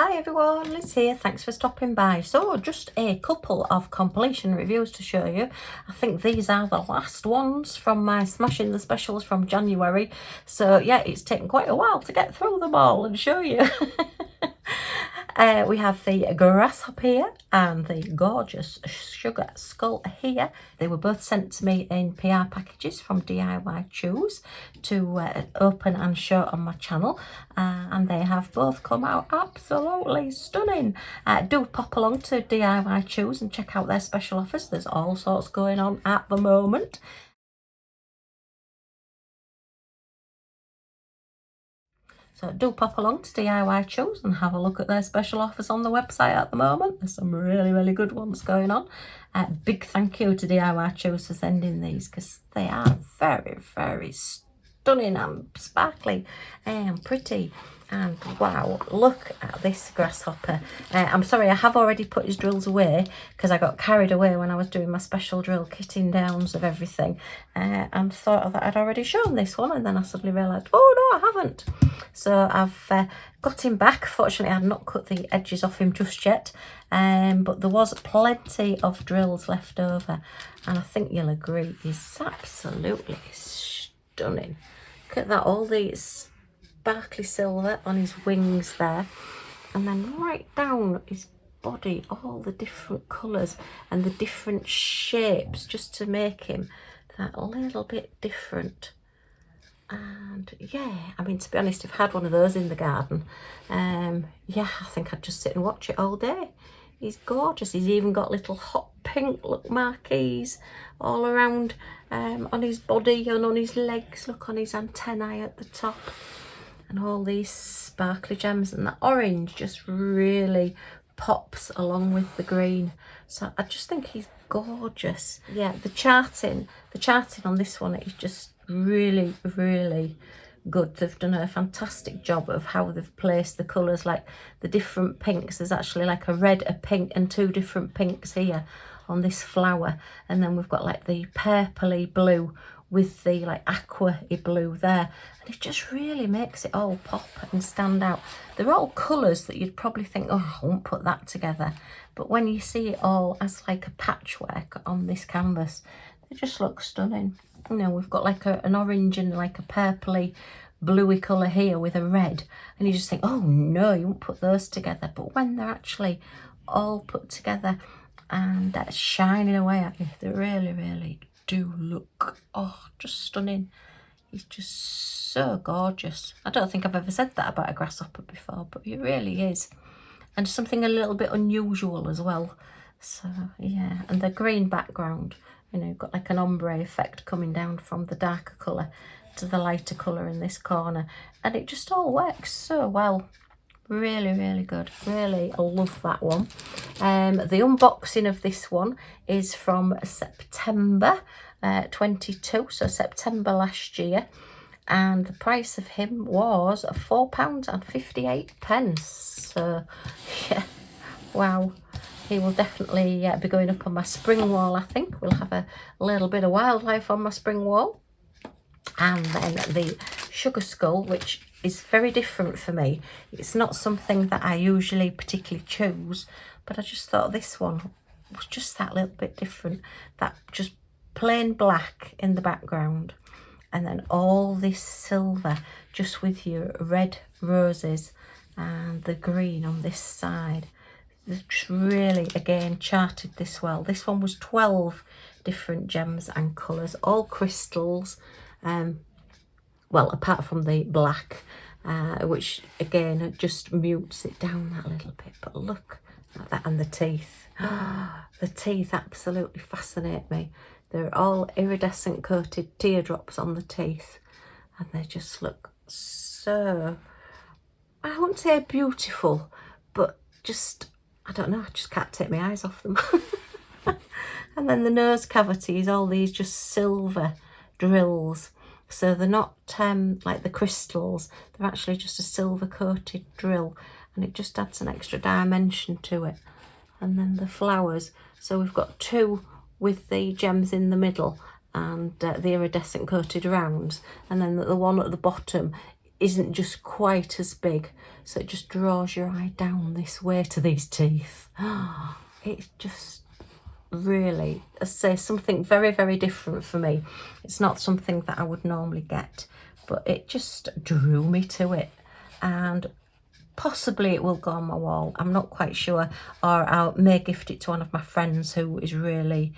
Hi everyone, Liz here, thanks for stopping by. So just a couple of completion reviews to show you. I think these are the last ones from my Smashing the Specials from January. So yeah, it's taken quite a while to get through them all and show you. We have the Grasshopper here and the gorgeous Sugar Skull here. They were both sent to me in PR packages from diychoose to open and show on my channel, and they have both come out absolutely stunning. Do pop along to diychoose and check out their special offers. There's all sorts going on at the moment. So do pop along to diychoose and have a look at their special offers on the website at the moment. There's some really good ones going on. Big thank you to diychoose for sending these because they are very stunning and sparkly and pretty. And wow, look at this Grasshopper. I'm sorry, I have already put his drills away because I got carried away when I was doing my special drill kitting downs of everything, and thought that I'd already shown this one, and then I suddenly realised, oh no, I haven't. So I've got him back. Fortunately, I had not cut the edges off him just yet, but there was plenty of drills left over, and I think you'll agree he's absolutely stunning. Look at that, all these sparkly silver on his wings there, and then right down his body, all the different colours and the different shapes, just to make him that little bit different. And yeah, I mean, to be honest, if I had one of those in the garden, yeah, I think I'd just sit and watch it all day. He's gorgeous. He's even got little hot pink look marquees all around on his body and on his legs. Look, on his antennae at the top. And all these sparkly gems, and the orange just really pops along with the green. So I just think he's gorgeous. Yeah, the charting on this one is just really good. They've done a fantastic job of how they've placed the colours, like the different pinks. There's actually like a red, a pink and two different pinks here on this flower, and then we've got like the purpley blue with the like aqua blue there, and it just really makes it all pop and stand out. They're all colours that you'd probably think, oh, I won't put that together, but when you see it all as like a patchwork on this canvas, they just look stunning. You know, we've got like an orange and like a purpley bluey colour here with a red, and you just think, oh no, you won't put those together. But when they're actually all put together and shining away at you, they really do look, oh, just stunning. He's just so gorgeous. I don't think I've ever said that about a Grasshopper before, but he really is. And something a little bit unusual as well. So yeah, and the green background, you know, you've got like an ombre effect coming down from the darker colour to the lighter colour in this corner, and it just all works so well. Really good. Really, I love that one. The unboxing of this one is from September 22, so September last year, and the price of him was £4.58. So yeah, wow. He will definitely be going up on my spring wall. I think we'll have a little bit of wildlife on my spring wall. And then the Sugar Skull, which is very different for me. It's not something that I usually particularly choose, but I just thought this one was just that little bit different. That just plain black in the background, and then all this silver just with your red roses and the green on this side. It's really, again, charted this well. This one was 12 different gems and colours, all crystals. Well, apart from the black, which again just mutes it down that little bit. But look at that, and the teeth. The teeth absolutely fascinate me. They're all iridescent coated teardrops on the teeth, and they just look so, I wouldn't say beautiful, but just, I don't know, I just can't take my eyes off them. And then the nose cavity is all these just silver drills. So they're not like the crystals, they're actually just a silver coated drill, and it just adds an extra dimension to it. And then the flowers, so we've got two with the gems in the middle and the iridescent coated rounds, and then the one at the bottom isn't just quite as big, so it just draws your eye down this way to these teeth. It's just really, I say, something very, very different for me. It's not something that I would normally get, but it just drew me to it, and possibly it will go on my wall. I'm not quite sure, or I may gift it to one of my friends who is really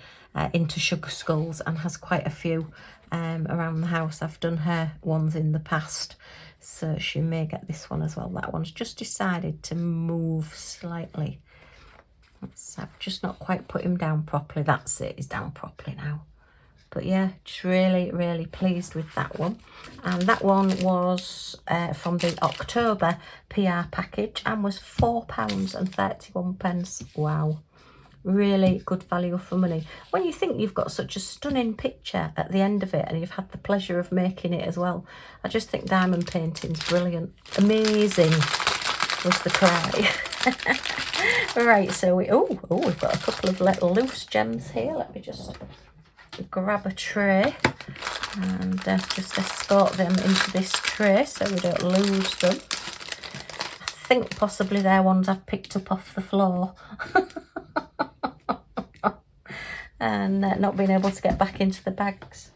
into sugar skulls and has quite a few around the house. I've done her ones in the past, so she may get this one as well. That one's just decided to move slightly. I've just not quite put him down properly. That's it, he's down properly now. But yeah, just really, really pleased with that one. And that one was from the October PR package and was £4.31. Wow, really good value for money. When you think you've got such a stunning picture at the end of it and you've had the pleasure of making it as well. I just think diamond painting's brilliant. Amazing was the cry. Right, so we've got a couple of little loose gems here. Let me just grab a tray and just escort them into this tray so we don't lose them. I think possibly they're ones I've picked up off the floor and not being able to get back into the bags.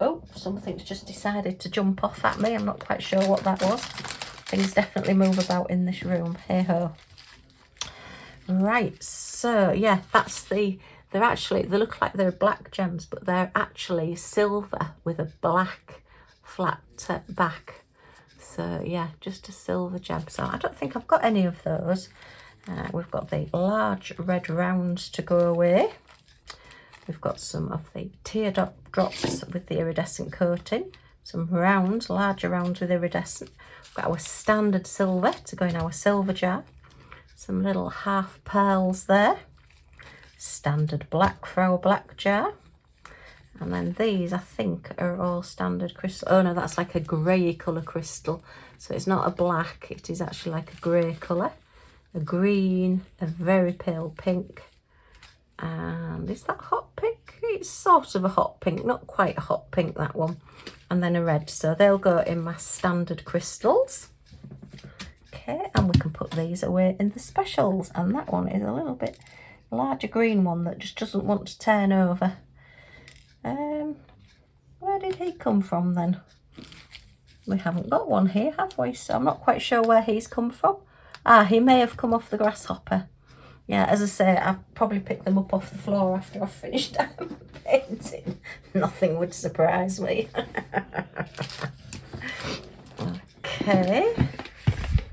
Oh, something's just decided to jump off at me. I'm not quite sure what that was. Things definitely move about in this room. Hey ho. Right, so yeah, that's they look like they're black gems, but they're actually silver with a black flat back. So yeah, just a silver gem. So I don't think I've got any of those. We've got the large red rounds to go away. We've got some of the teardrop drops with the iridescent coating. Some rounds, larger rounds with iridescent. We've got our standard silver to go in our silver jar. Some little half pearls there. Standard black for our black jar. And then these, I think, are all standard crystal. Oh no, that's like a grey colour crystal. So it's not a black, it is actually like a grey colour. A green, a very pale pink. And is that hot pink? It's sort of a hot pink, not quite a hot pink, that one. And then a red. So they'll go in my standard crystals. Okay, and we can put these away in the specials. And that one is a little bit larger green one that just doesn't want to turn over. Where did he come from then? We haven't got one here, have we? So I'm not quite sure where he's come from. Ah, he may have come off the Grasshopper. Yeah, as I say, I've probably picked them up off the floor after I've finished painting. Nothing would surprise me. Okay.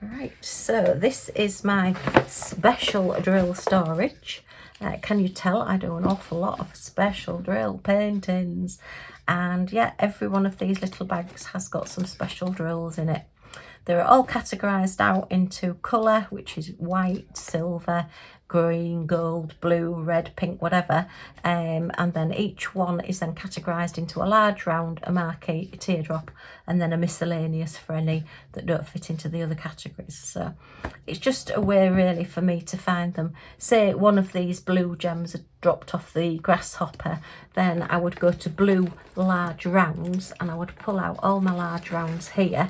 Right, so this is my special drill storage. Can you tell I do an awful lot of special drill paintings? And yeah, every one of these little bags has got some special drills in it. They're all categorised out into colour, which is white, silver, green, gold, blue, red, pink, whatever. And then each one is then categorised into a large round, a marquee, a teardrop, and then a miscellaneous for any that don't fit into the other categories. So it's just a way really for me to find them. Say one of these blue gems had dropped off the Grasshopper, then I would go to blue large rounds and I would pull out all my large rounds here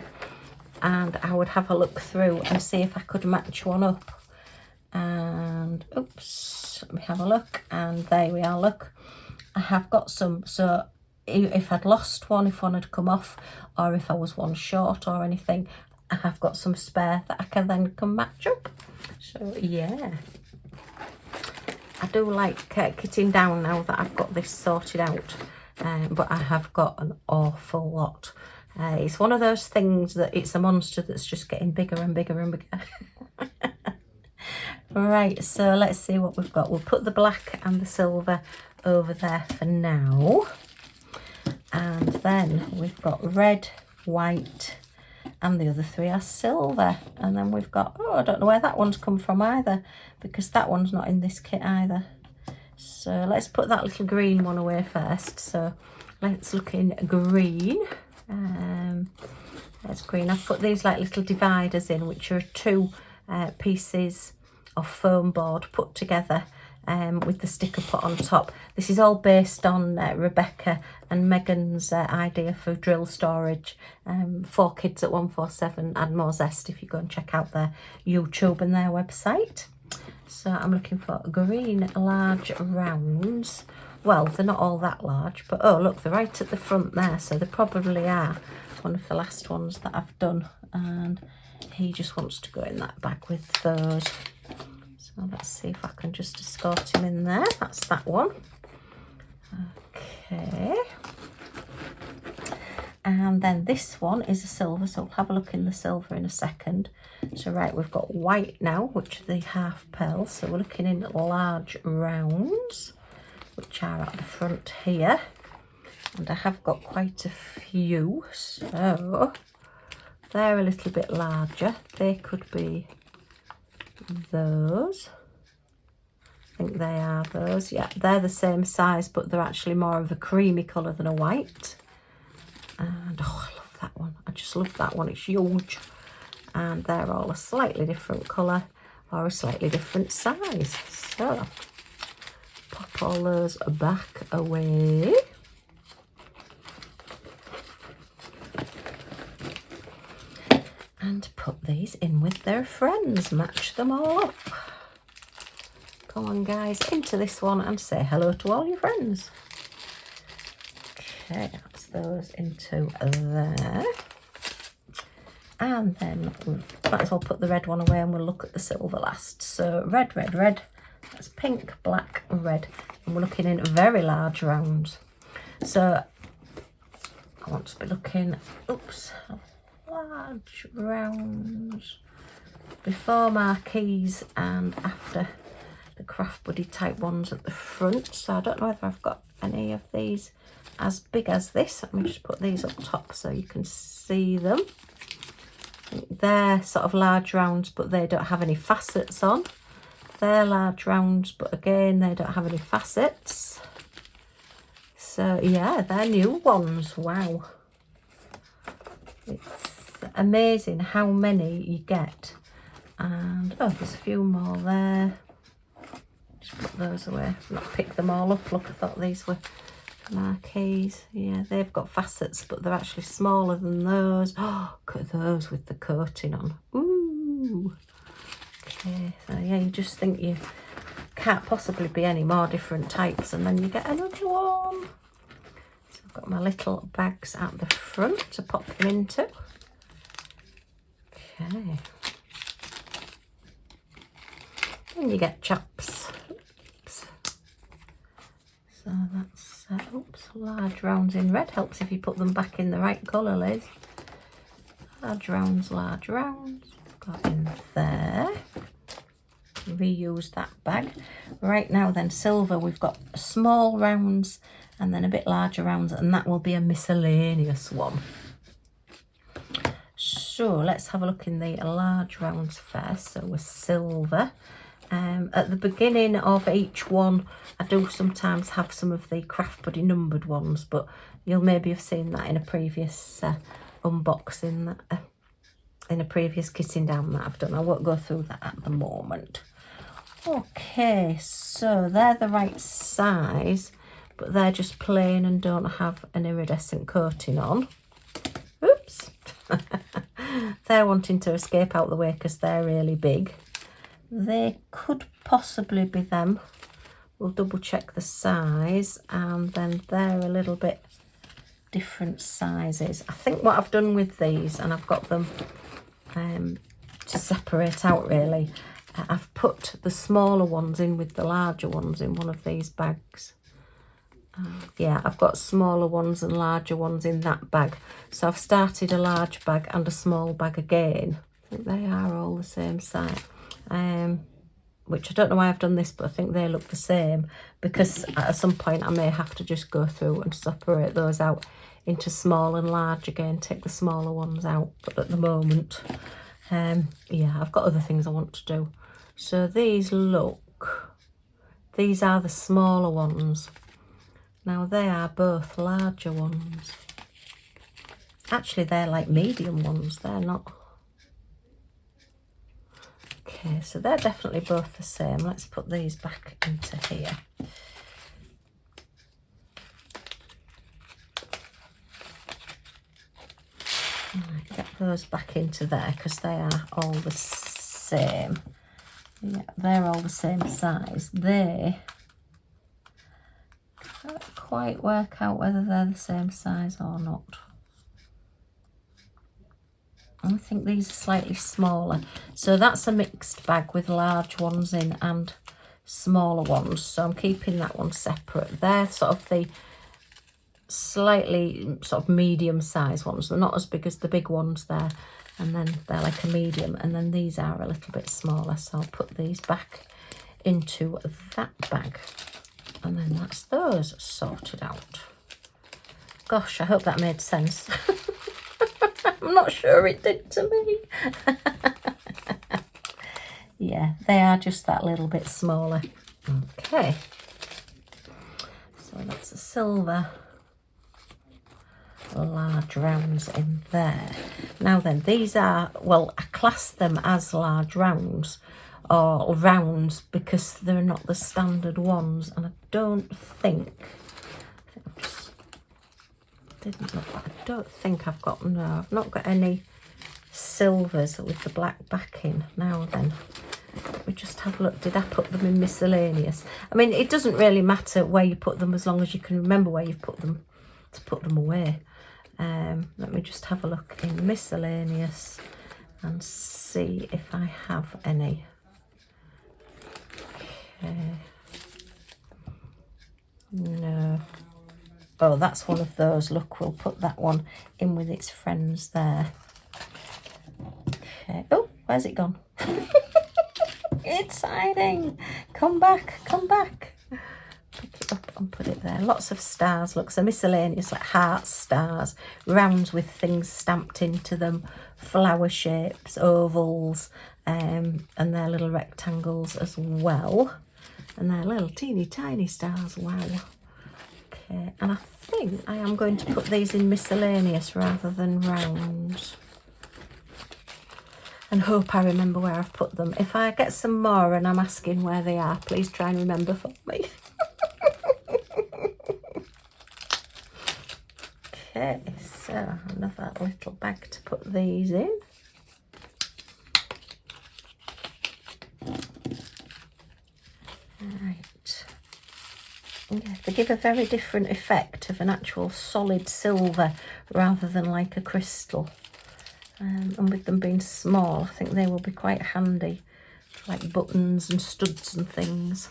and I would have a look through and see if I could match one up. And oops, let me have a look, and there we are. Look, I have got some. So if I'd lost one, if one had come off, or if I was one short or anything, I have got some spare that I can then come match up. So yeah, I do like kitting down now that I've got this sorted out, but I have got an awful lot. It's one of those things that it's a monster that's just getting bigger and bigger and bigger. Right, so let's see what we've got. We'll put the black and the silver over there for now. And then we've got red, white, and the other three are silver. And then we've got, oh, I don't know where that one's come from either, because that one's not in this kit either. So let's put that little green one away first. So let's look in green. There's green. I've put these like little dividers in, which are two pieces of foam board put together with the sticker put on top. This is all based on Rebecca and Megan's idea for drill storage for kids at 147 and more Zest, if you go and check out their YouTube and their website. So I'm looking for green large rounds. Well, they're not all that large, but oh look, they're right at the front there, so they probably are one of the last ones that I've done, and he just wants to go in that bag with those. So let's see if I can just escort him in there. That's that one. Okay. And then this one is a silver, so we'll have a look in the silver in a second. So right, we've got white now, which are the half pearls. So we're looking in large rounds, which are at the front here. And I have got quite a few, so they're a little bit larger. They could be those. I think they are those. Yeah, they're the same size, but they're actually more of a creamy colour than a white. And oh, I love that one. I just love that one. It's huge. And they're all a slightly different colour or a slightly different size. So pop all those back away. And put these in with their friends. Match them all up. Come on guys, into this one and say hello to all your friends. Okay, that's those into there. And then we might as well put the red one away and we'll look at the silver last. So red, red, red. That's pink, black, red. And we're looking in very large rounds. So I want to be looking, oops, large rounds before marquees and after the Craft Buddy type ones at the front. So I don't know whether I've got any of these as big as this. Let me just put these up top so you can see them. They're sort of large rounds, but they don't have any facets on. They're large rounds, but again, they don't have any facets. So yeah, they're new ones. Wow. It's amazing how many you get. And oh, there's a few more there. Just put those away. Not pick them all up. Look, I thought these were marquees. Yeah, they've got facets, but they're actually smaller than those. Oh, look at those with the coating on. Ooh. Okay, so yeah, you just think you can't possibly be any more different types, and then you get another one. So I've got my little bags at the front to pop them into. Okay. And you get chaps. Oops. So that's, oops, large rounds in red. Helps if you put them back in the right colour, Liz. Large rounds, got in there. Reuse that bag. Right now then, silver, we've got small rounds and then a bit larger rounds, and that will be a miscellaneous one. So let's have a look in the large rounds first. So we're silver. At the beginning of each one, I do sometimes have some of the Craft Buddy numbered ones, but you'll maybe have seen that in a previous unboxing, in a previous kitting down that I've done. I won't go through that at the moment. Okay, so they're the right size, but they're just plain and don't have an iridescent coating on. Oops. They're wanting to escape out the way because they're really big. They could possibly be them. We'll double check the size, and then they're a little bit different sizes. I think what I've done with these, and I've got them to separate out really, I've put the smaller ones in with the larger ones in one of these bags. Yeah, I've got smaller ones and larger ones in that bag. So I've started a large bag and a small bag again. I think they are all the same size. Which I don't know why I've done this, but I think they look the same, because at some point I may have to just go through and separate those out into small and large again, take the smaller ones out. But at the moment, yeah, I've got other things I want to do. So these are the smaller ones. Now they are both larger ones. Actually, they're like medium ones. They're not. Okay, so they're definitely both the same. Let's put these back into here. Right, get those back into there because they are all the same. Yeah, they're all the same size. They can't quite work out whether they're the same size or not. I think these are slightly smaller. So that's a mixed bag with large ones in and smaller ones. So I'm keeping that one separate. They're sort of the slightly sort of medium size ones. They're not as big as the big ones there. And then they're like a medium. And then these are a little bit smaller. So I'll put these back into that bag. And then that's those sorted out. Gosh, I hope that made sense. I'm not sure it did to me. Yeah, they are just that little bit smaller. Okay. So that's a silver large rounds in there. Now then, these are, well, I class them as large rounds or rounds because they're not the standard ones, and I don't think I've got, no, I've not got any silvers with the black backing. Now then, let me just have a look. Did I put them in miscellaneous? I mean, it doesn't really matter where you put them as long as you can remember where you've put them to put them away. Let me just have a look in miscellaneous and see if I have any. Okay. No. Oh, that's one of those. Look, we'll put that one in with its friends there. Okay. Oh, where's it gone? It's hiding. Come back, come back. Pick it up and put it there. Lots of stars. Look, so miscellaneous, like hearts, stars, rounds with things stamped into them, flower shapes, ovals, and their little rectangles as well. And they're little teeny tiny stars. Wow. Okay, and I think I am going to put these in miscellaneous rather than rounds. And hope I remember where I've put them. If I get some more and I'm asking where they are, please try and remember for me. Okay, so another little bag to put these in. Right. Yeah, they give a very different effect of an actual solid silver rather than like a crystal. And with them being small, I think they will be quite handy, like buttons and studs and things.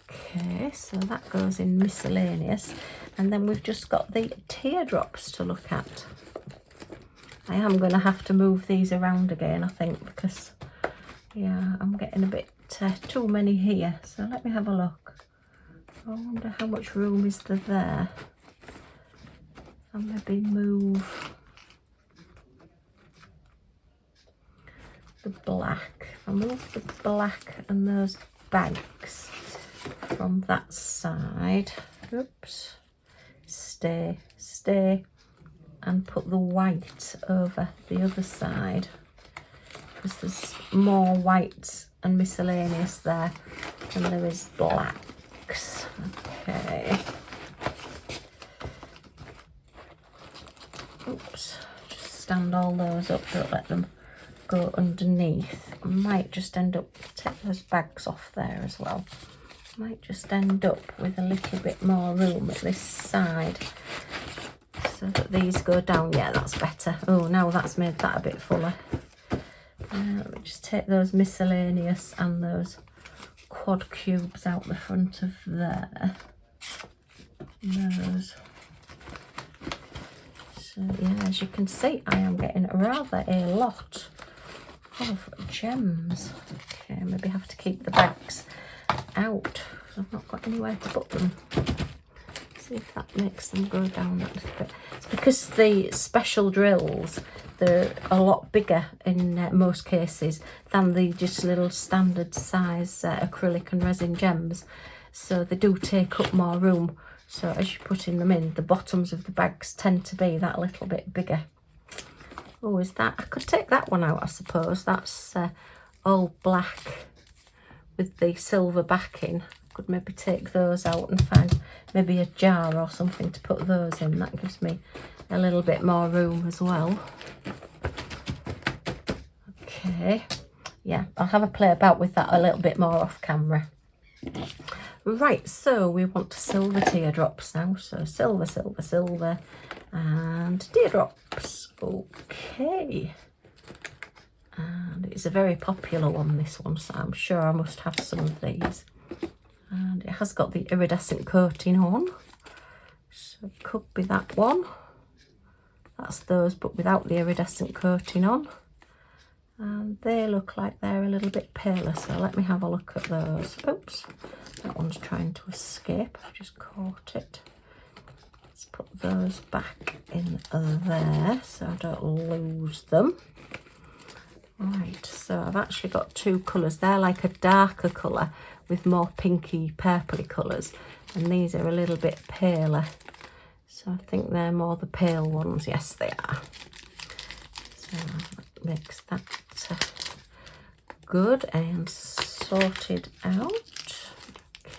Okay, so that goes in miscellaneous. And then we've just got the teardrops to look at. I am going to have to move these around again, I think, because, yeah, I'm getting a bit too many here. So let me have a look. I wonder how much room is there. I'll maybe move the black. I move the black and those bags from that side. Oops. Stay, and put the white over the other side because there's more whites and miscellaneous there than there is blacks. Okay. Oops. Just stand all those up, don't let them go underneath. I might just end up, take those bags off there as well. Might just end up with a little bit more room at this side so that these go down. Yeah, that's better. Oh, now that's made that a bit fuller. Let me just take those miscellaneous and those quad cubes out the front of there. Those. So yeah, as you can see, I am getting rather a lot of gems. Okay, maybe have to keep the bags out. I've not got anywhere to put them. See if that makes them go down that little bit. It's because the special drills, they're a lot bigger in most cases than the just little standard size acrylic and resin gems. So they do take up more room. So as you're putting them in, the bottoms of the bags tend to be that little bit bigger. Oh, is that? I could take that one out, I suppose. That's all black with the silver backing. Could maybe take those out and find maybe a jar or something to put those in. That gives me a little bit more room as well. Okay, yeah, I'll have a play about with that a little bit more off camera. Right, so we want silver teardrops now. So silver, silver, silver, and teardrops. Okay. And it's a very popular one, this one, so I'm sure I must have some of these. And it has got the iridescent coating on. So it could be that one. That's those, but without the iridescent coating on. And they look like they're a little bit paler, so let me have a look at those. Oops, that one's trying to escape. I've just caught it. Let's put those back in there so I don't lose them. Right, so I've actually got two colours. They're like a darker colour with more pinky purpley colours, and these are a little bit paler. So I think they're more the pale ones. Yes, they are. So that makes that good and sorted out.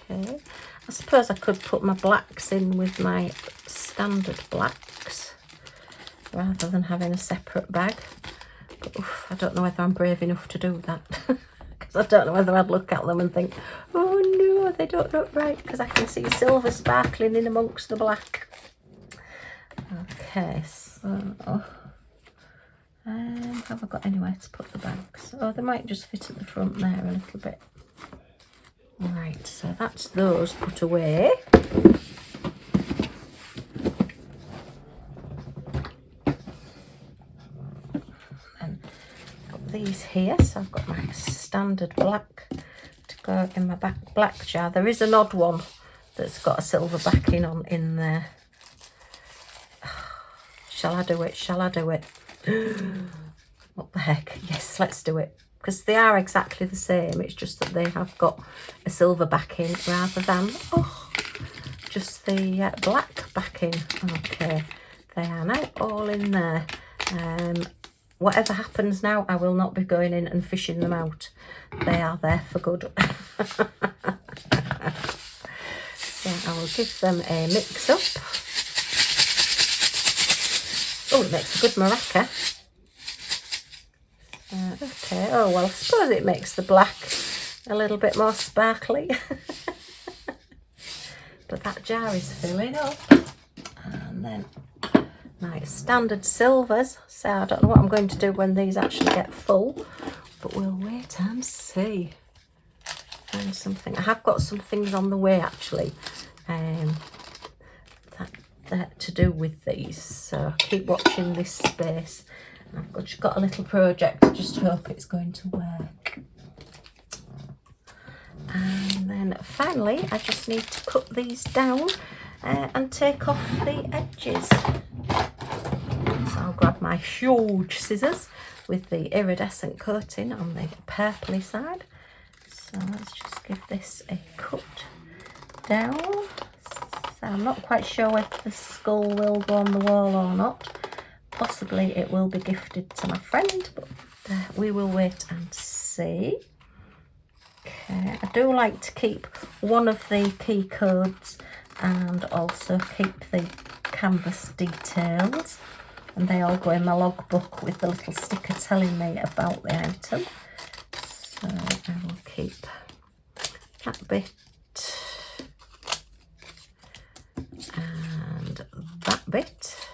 Okay, I suppose I could put my blacks in with my standard blacks rather than having a separate bag. But oof, I don't know whether I'm brave enough to do that because I don't know whether I'd look at them and think, oh no, they don't look right, because I can see silver sparkling in amongst the black. Okay, so have I got anywhere to put the bags? Oh, they might just fit at the front there a little bit. Right, so that's those put away. And got these here, so I've got my standard black to go in my black jar. There is an odd one that's got a silver backing on in there. Shall I do it? Shall I do it? What the heck? Yes, let's do it. Because they are exactly the same. It's just that they have got a silver backing rather than just the black backing. Okay, they are now all in there. Whatever happens now, I will not be going in and fishing them out. They are there for good. So I will give them a mix up. Oh, it makes a good maraca. Okay, oh well, I suppose it makes the black a little bit more sparkly. But that jar is filling up. And then my standard silvers. So I don't know what I'm going to do when these actually get full, but we'll wait and see. Find something. I have got some things on the way actually. That to do with these, so keep watching this space. I've just got a little project, I just hope it's going to work. And then finally I just need to cut these down and take off the edges. So I'll grab my huge scissors with the iridescent coating on the purpley side. So let's just give this a cut down. So I'm not quite sure if the skull will go on the wall or not. Possibly it will be gifted to my friend, but we will wait and see. Okay, I do like to keep one of the key codes and also keep the canvas details, and they all go in my logbook with the little sticker telling me about the item. So I will keep that bit and that bit.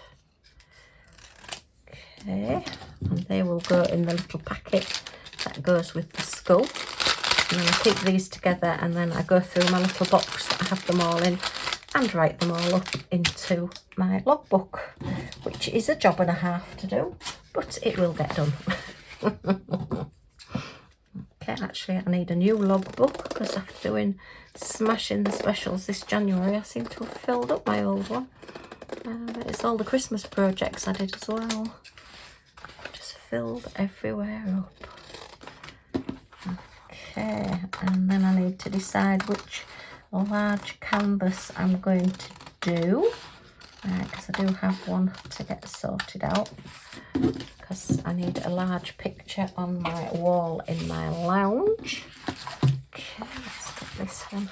Okay, and they will go in the little packet that goes with the skull. And then I keep these together, and then I go through my little box that I have them all in and write them all up into my logbook, which is a job and a half to do, but it will get done. Okay, actually I need a new logbook because after doing smashing the specials this January, I seem to have filled up my old one. It's all the Christmas projects I did as well. Just filled everywhere up. Okay, and then I need to decide which large canvas I'm going to do, because I do have one to get sorted out, because I need a large picture on my wall in my lounge. Okay, let's get this one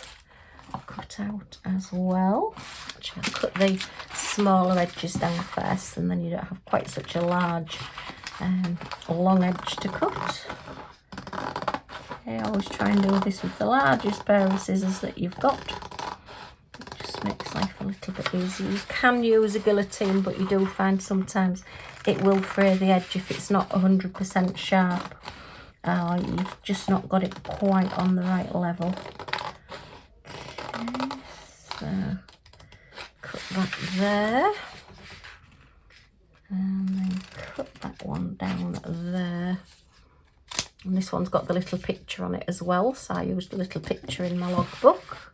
cut out as well. Actually, I'll cut the smaller edges down first, and then you don't have quite such a large long edge to cut. Okay, always try and do this with the largest pair of scissors that you've got. It just makes life a little bit easier. You can use a guillotine, but you do find sometimes it will fray the edge if it's not 100% sharp. You've just not got it quite on the right level. Okay, so cut that there. And then cut that one down there. And this one's got the little picture on it as well, so I used the little picture in my logbook.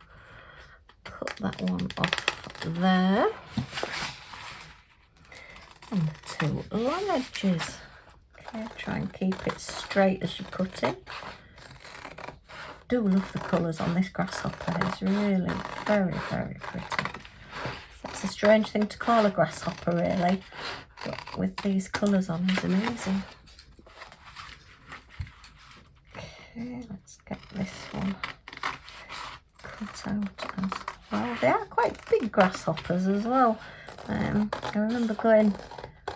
Cut that one off there. And the two long edges. Okay, try and keep it straight as you cut it. Do love the colours on this grasshopper. It's really very, very pretty. It's a strange thing to call a grasshopper, really, but with these colours on, it's amazing. Okay, let's get this one cut out as well. They are quite big grasshoppers as well. I remember going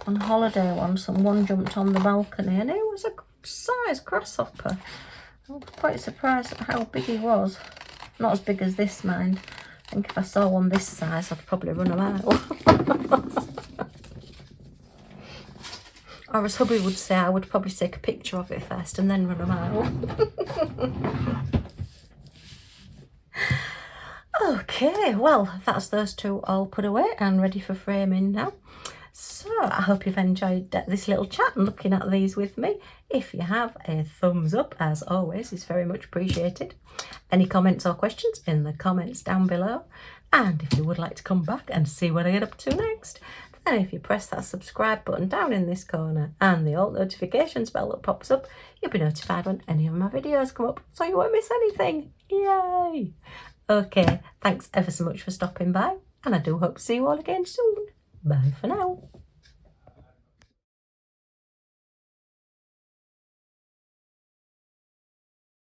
on holiday once and one jumped on the balcony and it was a good sized grasshopper. I was quite surprised at how big he was. Not as big as this, mind. I think if I saw one this size, I'd probably run a mile. Or as hubby would say, I would probably take a picture of it first and then run a mile. Okay, well, that's those two all put away and ready for framing now. So I hope you've enjoyed this little chat and looking at these with me. If you have, a thumbs up, as always, is very much appreciated. Any comments or questions in the comments down below. And if you would like to come back and see what I get up to next, then if you press that subscribe button down in this corner and the all notifications bell that pops up, you'll be notified when any of my videos come up, so you won't miss anything. Yay! Okay, thanks ever so much for stopping by, and I do hope to see you all again soon. Bye for now.